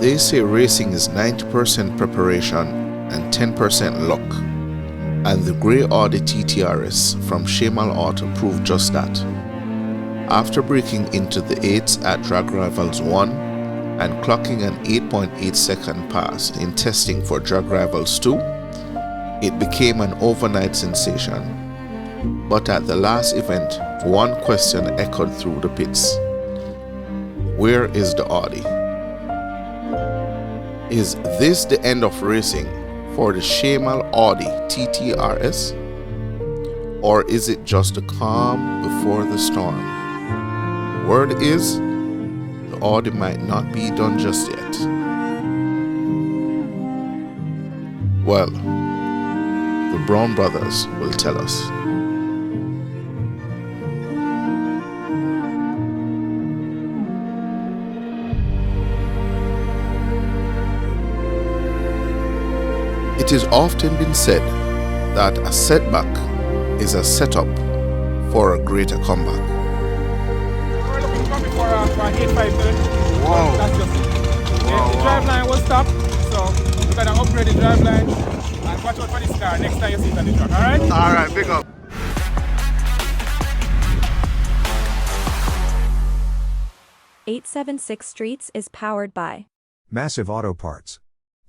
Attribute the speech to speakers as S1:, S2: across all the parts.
S1: They say racing is 90% preparation and 10% luck, and the grey Audi TTRS from Shae Mal Auto proved just that. After breaking into the 8s at Drag Rivals 1 and clocking an 8.8 second pass in testing for Drag Rivals 2, it became an overnight sensation. But at the last event, one question echoed through the pits. Where is the Audi? Is this the end of racing for the Shae Mal Audi TTRS? Or is it just a calm before the storm? Word is, the Audi might not be done just yet. Well, the Brown brothers will tell us. It has often been said that a setback is a setup for a greater comeback.
S2: We're looking for 853.
S1: Wow.
S2: That's just it. The drive line will stop, so we're gonna upgrade the drive line and watch out for this car next time you see it on the track, alright?
S1: Alright, big up.
S3: .876 Streets is powered by
S4: Massive Auto Parts.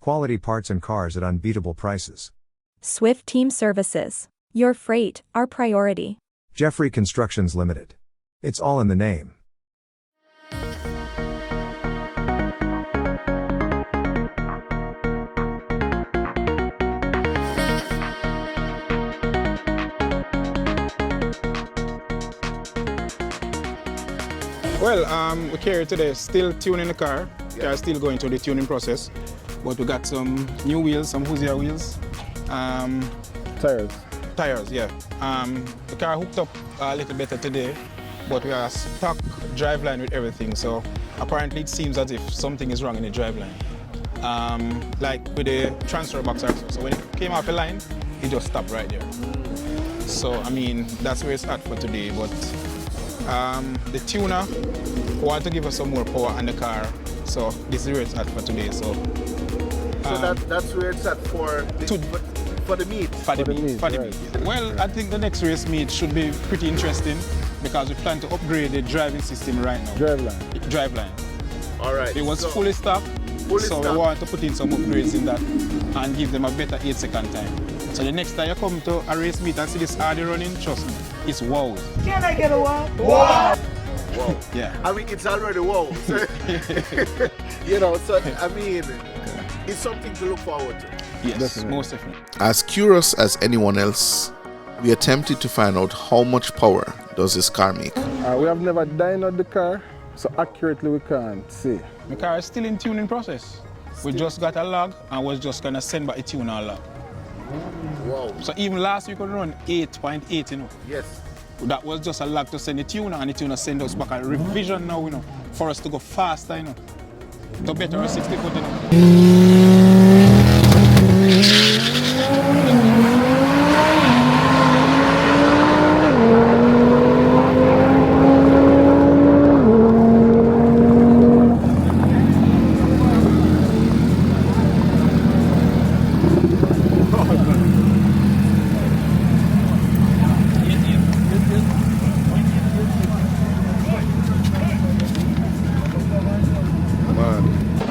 S4: Quality parts and cars at unbeatable prices.
S3: Swift Team Services. Your freight, our priority.
S4: Jeffrey Constructions Limited. It's all in the name.
S2: Well, we're here today, still tuning the car. We are still going through the tuning process, but we got some new wheels, some Hoosier wheels. Tires, yeah. The car hooked up a little better today, but we are stuck driveline with everything. So apparently it seems as if something is wrong in the driveline. Like with the transfer box also. So when it came off the line, it just stopped right there. So I mean, that's where it's at for today. But the tuner want to give us some more power on the car. So this is where it's at for today. So
S1: that's where it's at for the meet.
S2: For the meet. Well, I think the next race meet should be pretty interesting because we plan to upgrade the driving system right now. Driveline.
S1: All right.
S2: It was fully stocked, so we want to put in some upgrades in that and give them a better 8-second time. So the next time you come to a race meet and see this Audi running, trust me, it's wow.
S5: Can I get a wow? Wow!
S1: Wow.
S2: Yeah.
S1: I mean, it's already wow. You know, so I mean, it's something to look forward to.
S2: Yes,
S5: Definitely.
S2: most definitely.
S1: As curious as anyone else, we attempted to find out how much power does this car make.
S5: We have never dynoed the car, so accurately we can't say.
S2: The car is still in tuning process. We just got a log and was just gonna send back a tuner log.
S1: Wow.
S2: So even last week we run 8.8, you know.
S1: Yes.
S2: That was just a log to send the tuner, and the tuner send us back a revision now, you know, for us to go faster, you know, to better our 60 foot, you know.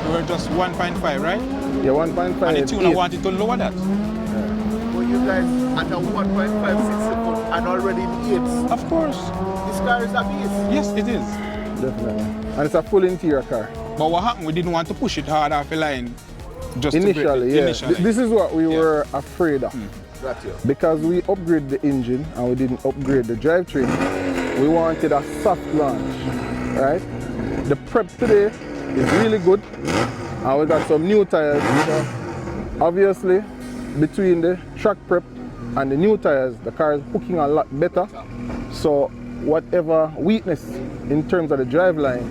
S2: We were just 1.5, right?
S5: Yeah, 1.5.
S2: And the tuner wanted to lower that.
S1: Well, you guys at a 1.56 foot and already in 8s.
S2: Of course.
S1: This car is a beast.
S2: Yes, it is.
S5: Definitely. And it's a full interior car.
S2: But what happened, we didn't want to push it hard off the line. Just
S5: Initially,
S2: to break it.
S5: yeah.
S2: Initially.
S5: This is what we were afraid of.
S1: Got you.
S5: Because we upgraded the engine and we didn't upgrade the drivetrain. We wanted a soft launch, right? The prep today is really good. And we got some new tires. So obviously, between the track prep and the new tires, the car is hooking a lot better. So whatever weakness in terms of the driveline,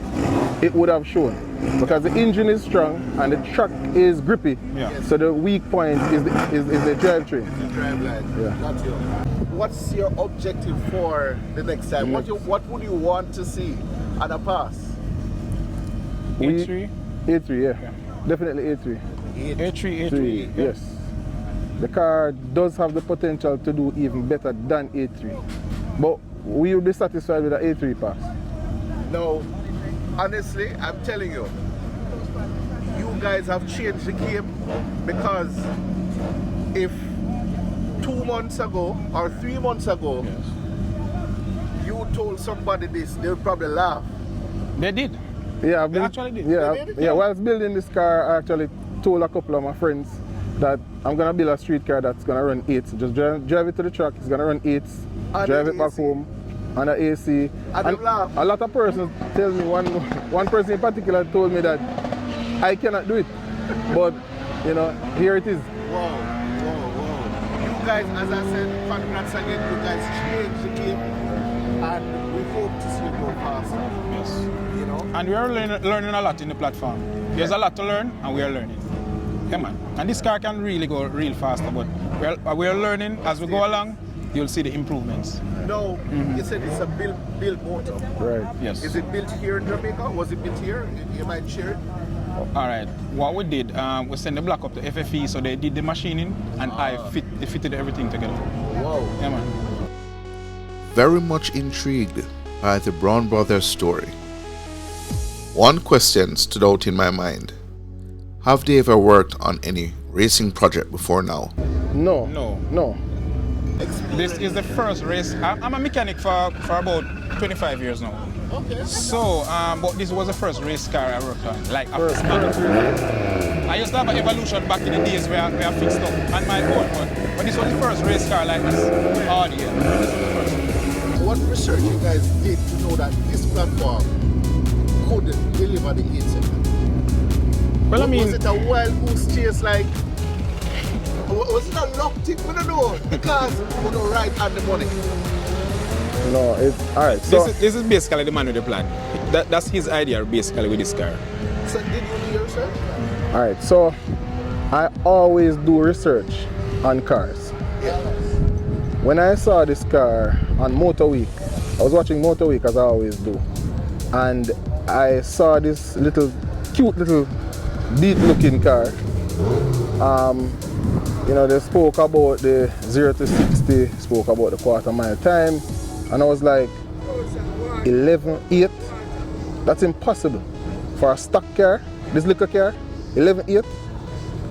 S5: it would have shown. Because the engine is strong and the track is grippy.
S2: Yeah.
S5: So the weak point is the drivetrain.
S1: Driveline.
S5: Yeah.
S1: Got you. What's your objective for the next time? What would you want to see on a pass?
S2: A3?
S5: A3, yeah. Definitely A3.
S2: A3. Yeah.
S5: Yes. The car does have the potential to do even better than A3. But we will be satisfied with the A3 pass.
S1: No, honestly, I'm telling you, you guys have changed the game, because if 2 months ago or 3 months ago you told somebody this, they would probably laugh.
S2: They did.
S5: Yeah,
S2: They actually did.
S5: Yeah,
S1: They did?
S5: yeah. Whilst building this car, I actually told a couple of my friends that I'm gonna build a street car that's gonna run 8s. Just drive it to the track. It's gonna run 8s.
S1: And
S5: Drive
S1: the
S5: it back
S1: AC.
S5: home on the AC.
S1: And they laugh.
S5: a lot of persons tell me, one person in particular told me that I cannot do it, but you know, here it is.
S1: Whoa. You guys, as I said, congrats again, you guys changed the game, and we hope to see you go faster.
S2: Yes.
S1: You know?
S2: And we are learning a lot in the platform. There's a lot to learn, and we are learning. Yeah, man. And this car can really go real faster, but we are learning as we go along. You'll see the improvements.
S1: No, you said it's a built motor.
S5: Right.
S2: Yes.
S1: Is it built here in Jamaica? Was it built here? You might share it.
S2: All right. What we did, we sent the block up to FFE, so they did the machining, and they fitted everything together.
S1: Wow.
S2: Yeah, man.
S1: Very much intrigued by the Brown Brothers story. One question stood out in my mind. Have they ever worked on any racing project before now?
S5: No.
S2: No. This is the first race. I'm a mechanic for about 25 years now.
S1: Okay.
S2: So, but this was the first race car I worked on. Like,
S5: First
S2: I used to have an Evolution back in the days where I fixed up on my own, but this was the first race car like this. Audi. This was the first.
S1: What research you guys did to know that this platform could deliver the 8 seconds?
S2: Well, I mean,
S1: was it a wild goose chase, like? Was it a luck thing? We don't know, because we don't ride on the money.
S5: No, it's alright. So
S2: this is basically the man with the plan. That's his idea basically with this car.
S1: So did you do research?
S5: alright, so I always do research on cars.
S1: Yeah.
S5: When I saw this car on Motor Week, I was watching Motor Week as I always do, and I saw this cute little deep looking car. You know, they spoke about the 0 to 60, spoke about the quarter mile time, and I was like, 11.8? That's impossible for a stock car, this little car. 11.8.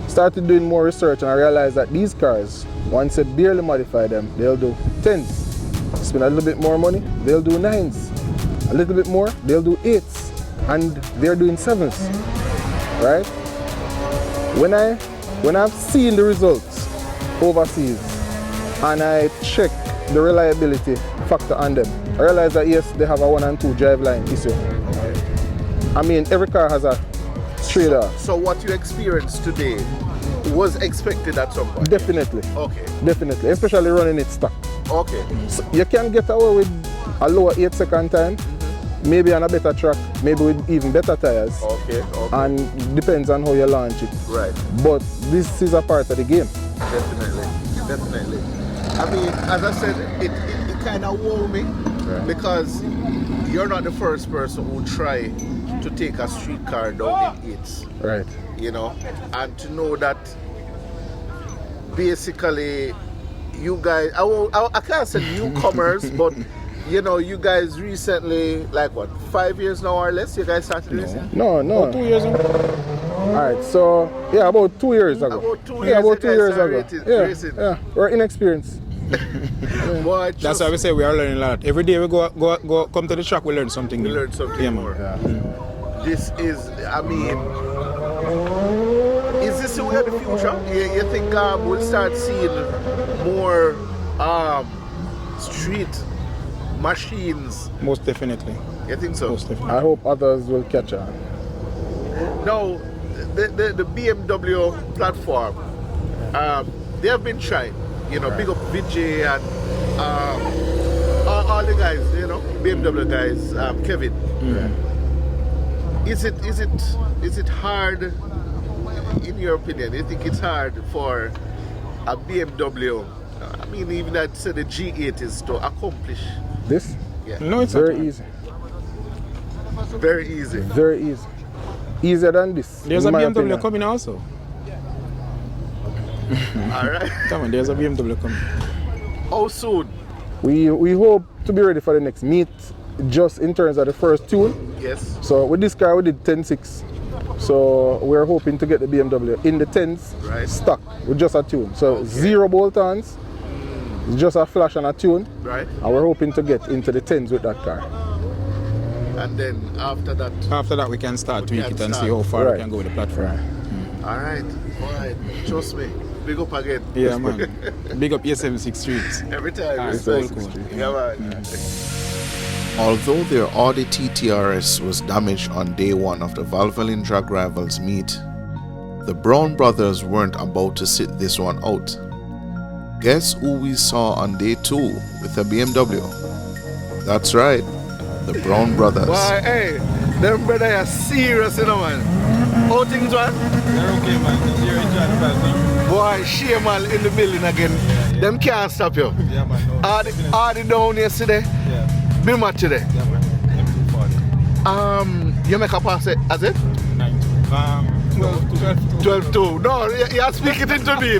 S5: Started doing more research, and I realized that these cars, once you barely modify them, they'll do 10s. Spend a little bit more money, they'll do 9s. A little bit more, they'll do 8s, and they're doing 7s. Right? When I've seen the results overseas and I check the reliability factor on them, I realize that yes, they have a 1 and 2 driveline issue. I mean, every car has a trade-off.
S1: So what you experienced today was expected at some point?
S5: Definitely.
S1: Okay.
S5: Definitely, especially running it stock.
S1: Okay.
S5: So you can get away with a lower 8-second time, maybe on a better track, maybe with even better tires.
S1: Okay.
S5: And depends on how you launch it.
S1: Right.
S5: But this is a part of the game.
S1: Definitely. I mean, as I said, it kind of wowed me, because you're not the first person who try to take a street car down in 8s.
S5: Right.
S1: You know, and to know that basically you guys, I can't say newcomers, but you know, you guys recently, like what, 5 years now or less, you guys started racing?
S5: No.
S2: About 2 years ago.
S5: Alright, so yeah, about 2 years ago.
S1: About 2 years
S5: Yeah, about
S1: you
S5: 2
S1: guys
S5: years
S1: started
S5: ago.
S1: racing.
S5: Yeah, we're inexperienced.
S1: Boy,
S2: That's why we say we are learning a lot. Every day we go come to the track, we learn something
S1: we
S2: new.
S1: learned something
S2: Yeah, man.
S1: more.
S5: Yeah.
S1: This is, I mean, is this the way of the future? You think we'll start seeing more street machines?
S2: Most definitely.
S1: You think so?
S2: Most definitely.
S5: I hope others will catch on.
S1: Now, the BMW platform, they have been trying. You know, big up Vijay and all the guys, you know, BMW guys, Kevin. Is it hard, in your opinion? You think it's hard for a BMW, I mean, even I'd say the G8 is to accomplish?
S5: This?
S1: Yeah.
S2: No, it's
S5: Very
S2: not.
S5: easy.
S1: Very easy.
S5: Very easy. easier than this.
S2: There's a
S5: in my
S2: BMW
S5: opinion.
S2: coming also.
S1: Alright.
S2: Come on, there's a BMW coming.
S1: How soon?
S5: We hope to be ready for the next meet, just in terms of the first tune.
S1: Yes.
S5: So with this car we did 10.6. So we're hoping to get the BMW in the 10s
S1: Right.
S5: stock with just a tune. So zero bolt-ons, just a flash and a tune.
S1: Right.
S5: And we're hoping to get into the 10s with that car.
S1: And then after that.
S2: After that, we can start tweak
S1: can
S2: it and
S1: start.
S2: see how far
S5: Right.
S2: we can go with the platform.
S1: Alright. Trust me. Big up again.
S2: Yeah, man. Big up A76 Streets.
S1: Every time.
S2: Alright,
S1: Respect.
S2: cool.
S1: Yeah, man.
S6: Although their Audi TTRS was damaged on day one of the Valvoline Drag Rivals meet, the Brown brothers weren't about to sit this one out. Guess who we saw on day two with a BMW? That's right, the Brown brothers.
S1: Why, hey, them brother are serious, you know, man. How things, man?
S2: They're okay, man. You're enjoying the thing.
S1: Boy, Shae Mal in the building again. Them can't stop you.
S2: Yeah, man. No,
S1: Audi down yesterday.
S2: yeah,
S1: Be much today.
S2: yeah, man. M240.
S1: You make a pass it, has it?
S2: 9. 12.
S1: 12-2. No, you're speaking into me.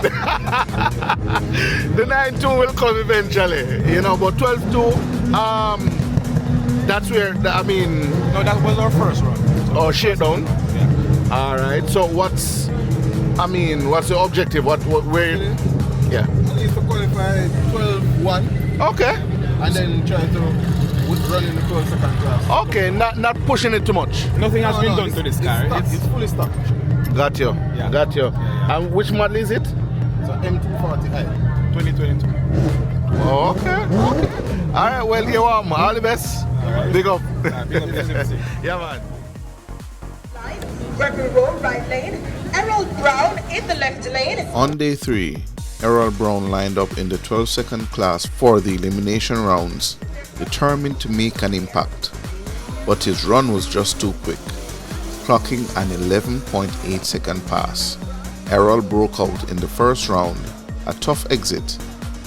S1: The 9-2 will come eventually, you know, but 12-2, that's where, I mean,
S2: No, that was our first run.
S1: oh, shakedown.
S2: Yeah.
S1: All right, so what's the objective? Where, yeah.
S5: At least to qualify 12-1
S1: Okay,
S5: and then try to run in the 12-second class.
S1: okay, not pushing it too much.
S2: Nothing has been done to this car.
S5: It's fully stocked.
S1: Got you,
S2: Yeah.
S1: got you.
S2: yeah.
S1: And which model is it?
S5: So M240i.
S2: 2022.
S1: Oh, okay. All right, well, you are, man. All the best. Big up.
S2: Big up A76.
S1: Yeah, man.
S7: Gregory Road, right lane. Errol Brown in the left lane.
S6: On day 3, Errol Brown lined up in the 12-second class for the elimination rounds, determined to make an impact. But his run was just too quick, clocking an 11.8-second pass. Errol broke out in the first round, a tough exit,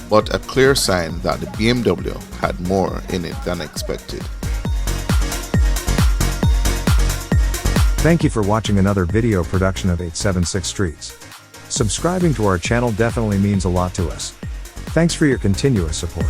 S6: but a clear sign that the BMW had more in it than expected.
S4: Thank you for watching another video production of 876 Streets. Subscribing to our channel definitely means a lot to us. Thanks for your continuous support.